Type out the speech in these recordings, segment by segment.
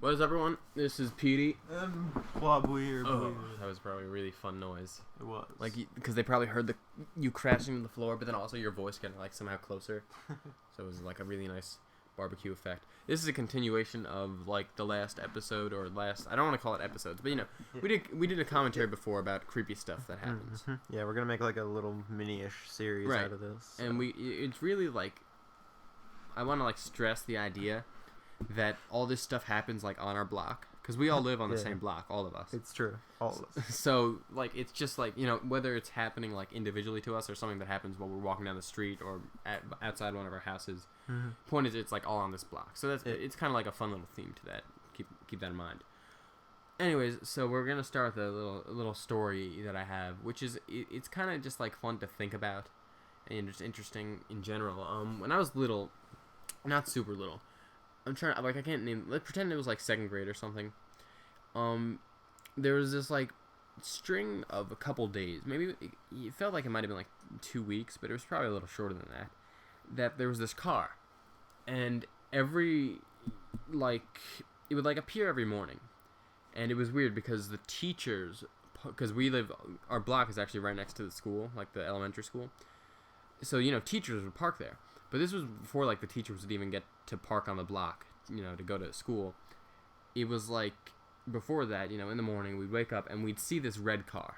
What is everyone? This is Petey. Wobbly. Oh, that was probably a really fun noise. It was. Like, because they probably heard you crashing to the floor, but then also your voice getting like somehow closer. So it was like a really nice barbecue effect. This is a continuation of like the last episode or last. I don't want to call it episodes, but you know, we did a commentary before about creepy stuff that happens. Mm-hmm. Yeah, we're gonna make like a little mini-ish series out of this. So. And it's really like, I want to like stress the idea that all this stuff happens like on our block, because we all live on the same block, all of us. It's true, all of us. So like it's just like, you know, whether it's happening like individually to us or something that happens while we're walking down the street or outside one of our houses. Point is, it's like all on this block. So that's it's kind of like a fun little theme to that. Keep that in mind. Anyways, so we're gonna start with a little story that I have, which is it's kind of just like fun to think about and just interesting in general. When I was little, not super little. I'm trying, like, I can't name, let's pretend it was, like, 2nd grade or something. There was this, like, string of a couple days, maybe, it felt like it might have been, like, 2 weeks, but it was probably a little shorter than that there was this car, and every, like, it would, like, appear every morning, and it was weird because the teachers, because our block is actually right next to the school, like, the elementary school, so, you know, teachers would park there. But this was before, like, the teachers would even get to park on the block, you know, to go to school. It was, like, before that, you know, in the morning, we'd wake up and we'd see this red car.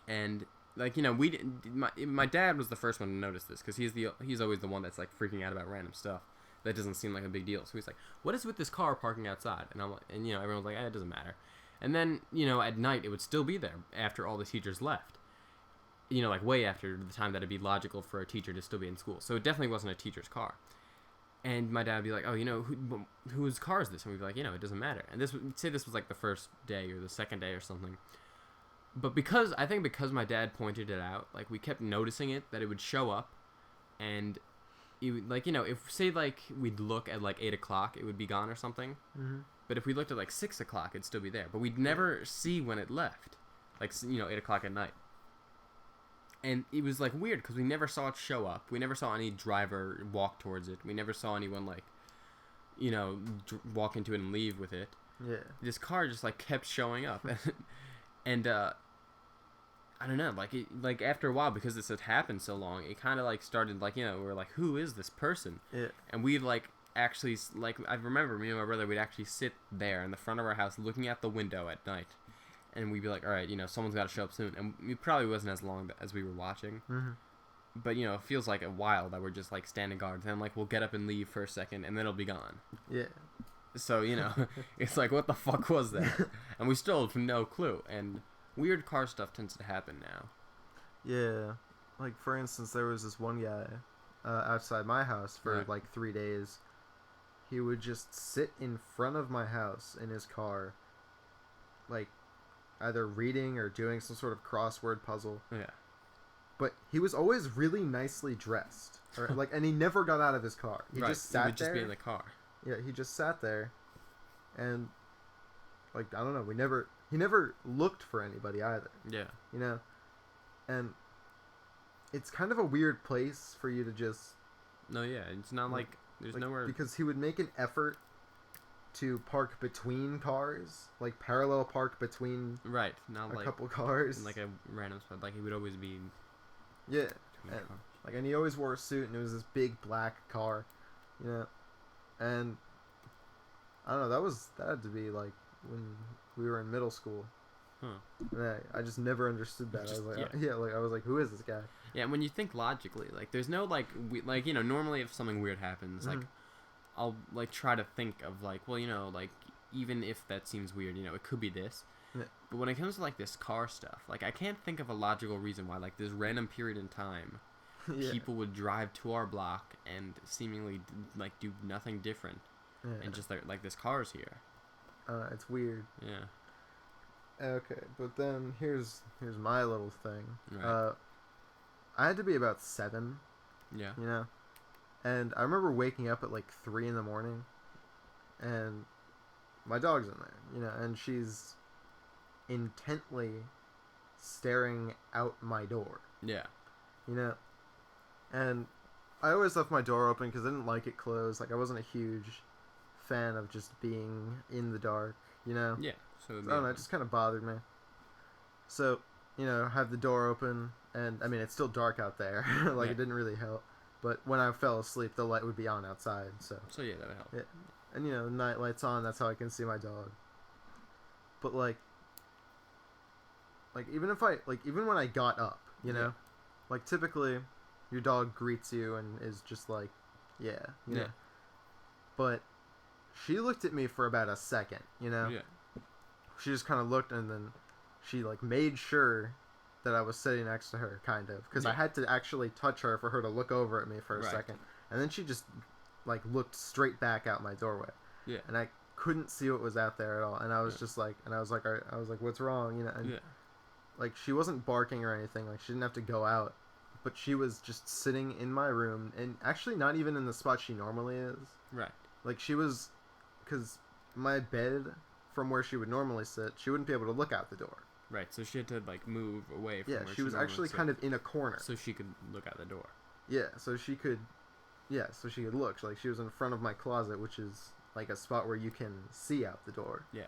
And, like, you know, my dad was the first one to notice this, because he's always the one that's, like, freaking out about random stuff. That doesn't seem like a big deal. So he's like, what is with this car parking outside? And I'm like, and, you know, everyone's like, it doesn't matter. And then, you know, at night, it would still be there after all the teachers left. You know, like way after the time that it'd be logical for a teacher to still be in school. So it definitely wasn't a teacher's car. And my dad would be like, oh, you know, whose car is this? And we'd be like, you know, it doesn't matter. And this was like the first day or the second day or something. But I think because my dad pointed it out, like we kept noticing it, that it would show up. And it would, like, you know, if say like we'd look at like 8 o'clock, it would be gone or something. Mm-hmm. But if we looked at like 6 o'clock, it'd still be there. But we'd never see when it left. Like, you know, 8 o'clock at night. And it was, like, weird, because we never saw it show up. We never saw any driver walk towards it. We never saw anyone, like, you know, walk into it and leave with it. Yeah. This car just, like, kept showing up. And, I don't know, like, after a while, because this had happened so long, it kind of, like, started, like, you know, we were like, who is this person? Yeah. And we'd, like, actually, like, I remember me and my brother, we'd actually sit there in the front of our house looking out the window at night. And we'd be like, all right, you know, someone's got to show up soon. And it probably wasn't as long as we were watching. Mm-hmm. But, you know, it feels like a while that we're just, like, standing guard. Then, like, we'll get up and leave for a second, and then it'll be gone. Yeah. So, you know, it's like, what the fuck was that? And we still have no clue. And weird car stuff tends to happen now. Yeah. Like, for instance, there was this one guy outside my house for, like, 3 days. He would just sit in front of my house in his car, like, either reading or doing some sort of crossword puzzle. Yeah. But he was always really nicely dressed. Or, like, and he never got out of his car. He just sat there. He would just be in the car. Yeah, he just sat there. And, like, I don't know, he never looked for anybody either. Yeah. You know? And it's kind of a weird place for you to just... No, yeah, it's not like there's nowhere... Because he would make an effort to park between cars, like parallel park between not a couple cars, in like a random spot. Like he would always be, and he always wore a suit, and it was this big black car, you know, and I don't know. That had to be like when we were in middle school. And I just never understood that. I was like, I was like, who is this guy? Yeah, when you think logically, like there's no like you know, normally if something weird happens, like. I'll, like, try to think of, like, well, you know, like, even if that seems weird, you know, it could be this. Yeah. But when it comes to, like, this car stuff, like, I can't think of a logical reason why, like, this random period in time, people would drive to our block and seemingly, like, do nothing different. Yeah. And just, like, this car's here. It's weird. Yeah. Okay, but then here's my little thing. Right. I had to be about 7. Yeah. You know? And I remember waking up at like 3 in the morning, and my dog's in there, you know, and she's intently staring out my door. Yeah. You know, and I always left my door open because I didn't like it closed. Like, I wasn't a huge fan of just being in the dark, you know? Yeah. So I don't know, it just kind of bothered me. So, you know, have the door open, and I mean, it's still dark out there. Like, it didn't really help. But when I fell asleep, the light would be on outside, so. So, yeah, that would help. Yeah. And, you know, night light's on, that's how I can see my dog. But, like even when I got up, you know? Like, typically, your dog greets you and is just like, you know? But she looked at me for about a second, you know? Yeah. She just kind of looked, and then she, like, made sure that I was sitting next to her, kind of. Because I had to actually touch her for her to look over at me for a second. And then she just, like, looked straight back out my doorway. Yeah. And I couldn't see what was out there at all. And I was just like, what's wrong? You know? And, like, she wasn't barking or anything. Like, she didn't have to go out. But she was just sitting in my room, and actually not even in the spot she normally is. Right. Like, she was, because my bed, from where she would normally sit, she wouldn't be able to look out the door. Right, so she had to, like, move away from where she was actually kind of in a corner. So she could look out the door. Yeah, so she could look. Like, she was in front of my closet, which is, like, a spot where you can see out the door. Yeah.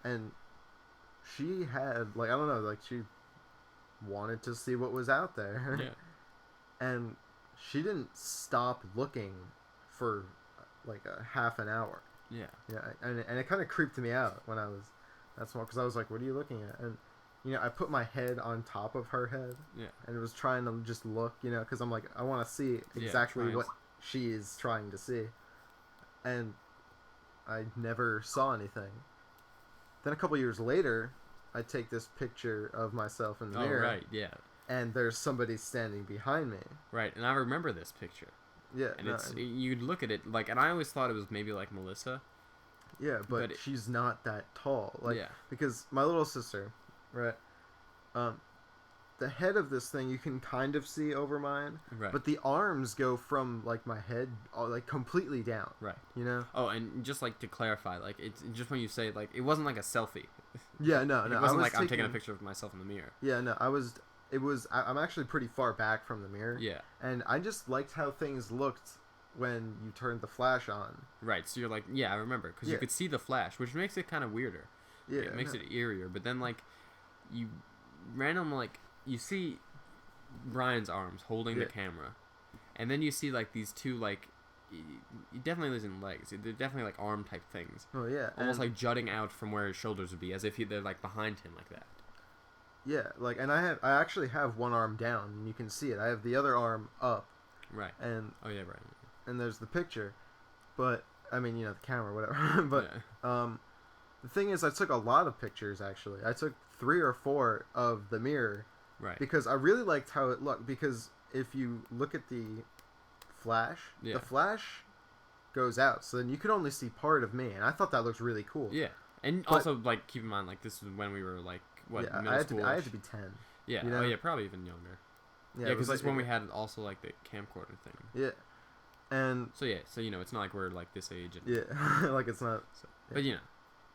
And she had, like, I don't know, like, she wanted to see what was out there. Yeah. And she didn't stop looking for, like, a half an hour. Yeah. Yeah, and it kind of creeped me out when I was that small, because I was like, what are you looking at? And, you know, I put my head on top of her head. Yeah. And it was trying to just look, you know, because I'm like, I want to see exactly what she is trying to see. And I never saw anything. Then a couple years later, I take this picture of myself in the mirror. Oh, right, yeah. And there's somebody standing behind me. Right, and I remember this picture. Yeah. And you'd look at it, like, and I always thought it was maybe like Melissa. Yeah, but she's not that tall. Like, because my little sister, right, the head of this thing you can kind of see over mine. Right. But the arms go from, like, my head, like, completely down. Right. You know? Oh, and just, like, to clarify, like, it's just when you say, like, it wasn't like a selfie. Yeah, no. It wasn't like I'm taking a picture of myself in the mirror. Yeah, no, I'm actually pretty far back from the mirror. Yeah. And I just liked how things looked when you turned the flash on. Right, so you're like, I remember, because you could see the flash, which makes it kind of weirder. Yeah. It makes it eerier, but then, like, you you see Brian's arms holding the camera, and then you see, like, these two, like, he definitely isn't legs. They're definitely, like, arm type things. Oh, yeah. Almost, like, jutting out from where his shoulders would be, as if they're, like, behind him like that. Yeah, like, and I actually have one arm down, and you can see it. I have the other arm up. Right. And oh, yeah, right. And there's the picture. But, I mean, you know, the camera, whatever. But, the thing is, I took a lot of pictures, actually. I took 3 or 4 of the mirror. Right. Because I really liked how it looked. Because if you look at the flash, the flash goes out. So then you could only see part of me. And I thought that looked really cool. Yeah. And also, like, keep in mind, like, this is when we were, like, what, middle school? I had to be 10. Yeah. You know? Oh, yeah, probably even younger. Yeah, because that's when we had also, like, the camcorder thing. Yeah. And... So, you know, it's not like we're, like, this age. And, yeah. Like, it's not... So, but, you know,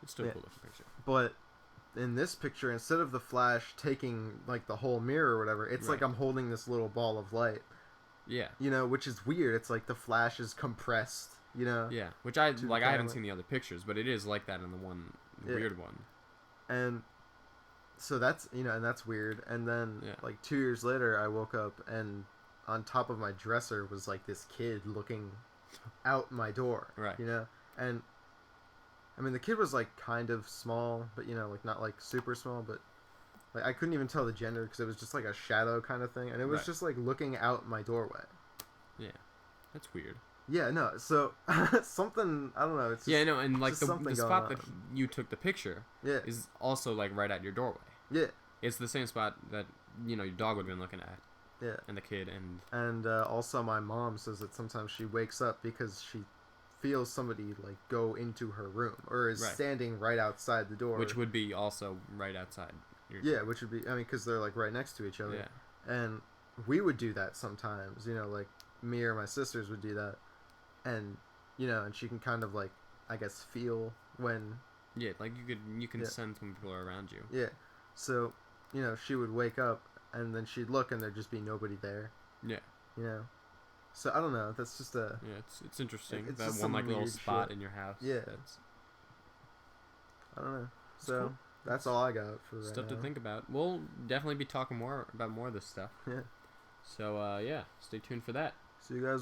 it's still a cool looking picture. But in this picture, instead of the flash taking, like, the whole mirror or whatever, it's like I'm holding this little ball of light. Yeah. You know, which is weird. It's like the flash is compressed, you know? Yeah. Which I haven't seen the other pictures, but it is like that in the one, weird one. And... So that's, you know, and that's weird. And then, like, 2 years later, I woke up, and on top of my dresser was, like, this kid looking out my door. Right. You know? And, I mean, the kid was, like, kind of small, but, you know, like, not, like, super small, but, like, I couldn't even tell the gender, because it was just, like, a shadow kind of thing. And it was just, like, looking out my doorway. Yeah. That's weird. Yeah, no, so, something, I don't know, it's just, yeah, no, and, like, the spot that you took the picture is also, like, right at your doorway. Yeah. It's the same spot that, you know, your dog would have been looking at. Yeah. And the kid, and also my mom says that sometimes she wakes up because she feels somebody, like, go into her room, or is standing right outside the door. Which would be also right outside your door. Yeah, which would be, I mean, because they're, like, right next to each other. Yeah. And we would do that sometimes, you know, like, me or my sisters would do that. And, you know, and she can kind of, like, I guess, feel when... Yeah, like, you can sense when people are around you. Yeah. So, you know, she would wake up, and then she'd look, and there'd just be nobody there. Yeah. You know? So I don't know. That's just a it's interesting. it's That just one some like little weird spot shit. in your house. Yeah. That's I don't know. So cool. that's all I got for right stuff now. to think about. We'll definitely be talking more about more of this stuff. Yeah. So yeah, stay tuned for that. See you guys.